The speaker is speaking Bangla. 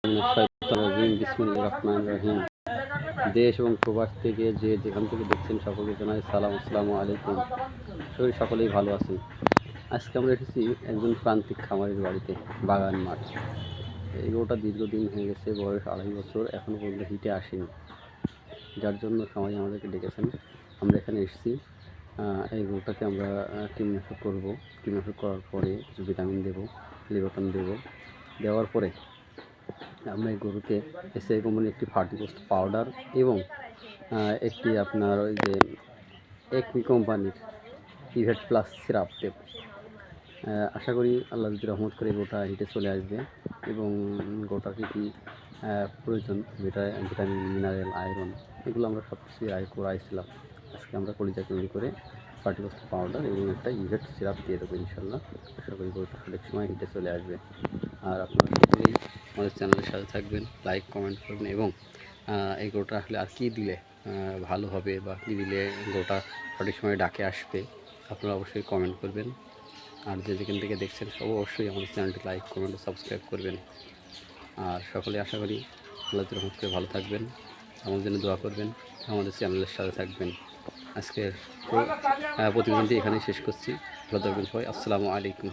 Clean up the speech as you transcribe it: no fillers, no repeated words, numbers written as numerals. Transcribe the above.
বিসমিল্লাহির রহমানির রহিম। দেশ এবং প্রবাস থেকে যে যেখান থেকে দেখছেন সকলকে জানাই সালাম, আসসালামু আলাইকুম। সকলেই ভালো আছেন। আজকে আমরা এসেছি একজন প্রান্তিক খামারের বাড়িতে, বাগান মাঠ। এই গরুটা দীর্ঘদিন হয়ে গেছে, বয়স 2.5 বছর, এখনও পর্যন্ত হিটে আসেনি, যার জন্য সবাই আমাদেরকে ডেকেছেন। আমরা এখানে এসেছি। এই গরুটাকে আমরা কীটনাশক করব। কীটনাশক করার পরে কিছু ভিটামিন দেবো, লিভারটন দেবো। দেওয়ার পরে আমরা এই গরুকে এসআই কোম্পানির একটি ফার্টিবোস্ট পাউডার এবং একটি আপনার ওই যে একমি কোম্পানির ইভেট প্লাস সিরাপ দেব। আশা করি আল্লাহ যদি রহমত করে গোটা হিটে চলে আসবে এবং গোটার কী প্রয়োজন, ভিটামিন, মিনারেল, আয়রন, এগুলো আমরা সব কিছুই করাইছিলাম। আজকে আমরা কলিজা তৈরি করে ফার্টিবোস্ট পাউডার এবং একটা ইভেট সিরাপ দিয়ে দেবো ইনশাল্লাহ। আশা করি গোটা সঠিক সময় হিটে চলে আসবে। আর আপনারা সকলেই আমাদের চ্যানেলের সাথে থাকবেন, লাইক কমেন্ট করবেন এবং এই গরুটা আসলে আর কী দিলে ভালো হবে বা কী দিলে গরুটা সঠিক সময় ডাকে আসবে, আপনারা অবশ্যই কমেন্ট করবেন। আর যে যেখান থেকে দেখছেন সব অবশ্যই আমাদের চ্যানেলটি লাইক কমেন্ট ও সাবস্ক্রাইব করবেন। আর সকলে আশা করি আল্লাহ রহমত করে ভালো থাকবেন, আমাদের জন্য দোয়া করবেন, আমাদের চ্যানেলের সাথে থাকবেন। আজকের প্রতিবেদনটি এখানেই শেষ করছি। ভালো থাকবেন সবাই। আসসালামু আলাইকুম।